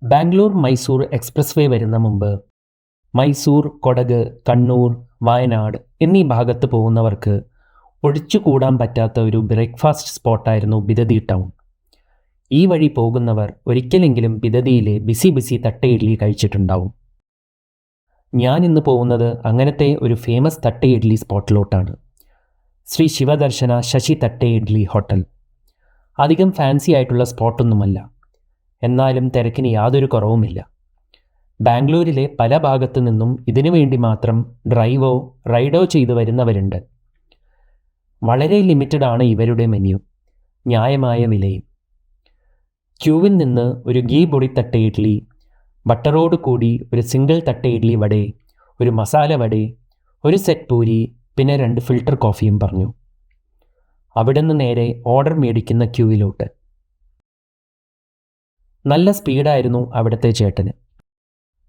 Bangalore Mysore express വേ വരുന്ന മുമ്പ് മൈസൂർ, കൊടക്, കണ്ണൂർ, വയനാട് എന്നീ ഭാഗത്ത് പോകുന്നവർക്ക് ഒഴിച്ചുകൂടാൻ പറ്റാത്ത ഒരു ബ്രേക്ക്ഫാസ്റ്റ് സ്പോട്ടായിരുന്നു ബിദതി ടൗൺ. ഈ വഴി പോകുന്നവർ ഒരിക്കലെങ്കിലും ബിദതിയിലെ ബിസി ബിസി തട്ട ഇഡ്ഡലി കഴിച്ചിട്ടുണ്ടാവും. ഞാൻ ഇന്ന് പോകുന്നത് അങ്ങനത്തെ ഒരു ഫേമസ് തട്ട ഇഡ്ഡലി സ്പോട്ടിലോട്ടാണ്. ശ്രീ ശിവദർശന ശശി തട്ട ഇഡ്ഡലി ഹോട്ടൽ. അധികം ഫാൻസി ആയിട്ടുള്ള സ്പോട്ടൊന്നുമല്ല, എന്നാലും തിരക്കിന് യാതൊരു കുറവുമില്ല. ബാംഗ്ലൂരിലെ പല ഭാഗത്തു നിന്നും ഇതിനു വേണ്ടി മാത്രം ഡ്രൈവോ റൈഡോ ചെയ്തു വരുന്നവരുണ്ട്. വളരെ ലിമിറ്റഡ് ആണ് ഇവരുടെ മെനു, ന്യായമായ വിലയും. ക്യൂവിൽ നിന്ന് ഒരു ഗീ പൊടി തട്ട ഇഡ്ഡലി, ബട്ടറോട് കൂടി ഒരു സിംഗിൾ തട്ട ഇഡ്ഡലി വടേ, ഒരു മസാല വടേ, ഒരു സെറ്റ് പൂരി, പിന്നെ 2 ഫിൽട്ടർ കോഫിയും പറഞ്ഞു. അവിടെ നിന്ന് നേരെ ഓർഡർ മേടിക്കുന്ന ക്യൂവിലോട്ട്. നല്ല സ്പീഡായിരുന്നു അവിടുത്തെ ചേട്ടന്.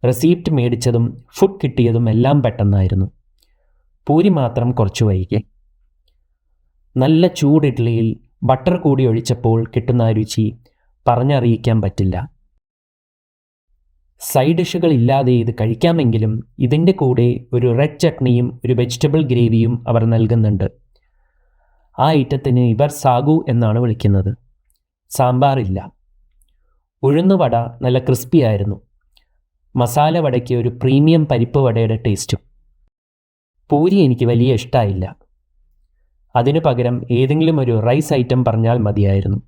റെസീപ്റ്റ് മേടിച്ചതും ഫുഡ് കിട്ടിയതും എല്ലാം പെട്ടെന്നായിരുന്നു. പൂരി മാത്രം കുറച്ച് വൈകി. നല്ല ചൂട് ഇഡ്ഡലിയിൽ ബട്ടർ കൂടി ഒഴിച്ചപ്പോൾ കിട്ടുന്ന രുചി പറഞ്ഞറിയിക്കാൻ പറ്റില്ല. സൈഡ് ഡിഷുകൾ ഇല്ലാതെ ഇത് കഴിക്കാമെങ്കിലും ഇതിൻ്റെ കൂടെ ഒരു റെഡ് ചട്നിയും ഒരു വെജിറ്റബിൾ ഗ്രേവിയും അവർ നൽകുന്നുണ്ട്. ആ ഐറ്റത്തിന് ഇവർ സാഗു എന്നാണ് വിളിക്കുന്നത്. സാമ്പാറില്ല. ഉഴുന്നുവട നല്ല ക്രിസ്പി ആയിരുന്നു. മസാല വടയ്ക്ക് ഒരു പ്രീമിയം പരിപ്പ് വടയുടെ ടേസ്റ്റും. പൂരി എനിക്ക് വലിയ ഇഷ്ടമായില്ല. അതിനു പകരം ഏതെങ്കിലും ഒരു റൈസ് ഐറ്റം പറഞ്ഞാൽ മതിയായിരുന്നു.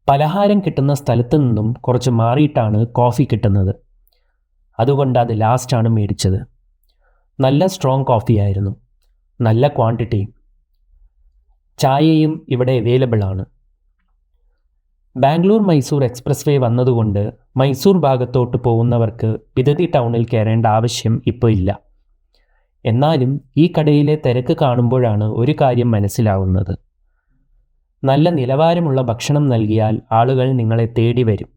പലഹാരം കിട്ടുന്ന സ്ഥലത്തു നിന്നും കുറച്ച് മാറിയിട്ടാണ് കോഫി കിട്ടുന്നത്. അതുകൊണ്ട് അത് ലാസ്റ്റാണ് മേടിച്ചത്. നല്ല സ്ട്രോങ് കോഫിയായിരുന്നു, നല്ല ക്വാണ്ടിറ്റിയും. ചായയും ഇവിടെ അവൈലബിൾ ആണ്. ബാംഗ്ലൂർ മൈസൂർ എക്സ്പ്രസ് വേ വന്നതുകൊണ്ട് മൈസൂർ ഭാഗത്തോട്ട് പോകുന്നവർക്ക് ബിദതി ടൗണിൽ കയറേണ്ട ആവശ്യം ഇപ്പോൾ ഇല്ല. എന്നാലും ഈ കടയിലെ തിരക്ക് കാണുമ്പോഴാണ് ഒരു കാര്യം മനസ്സിലാവുന്നത്. നല്ല നിലവാരമുള്ള ഭക്ഷണം നൽകിയാൽ ആളുകൾ നിങ്ങളെ തേടി വരും.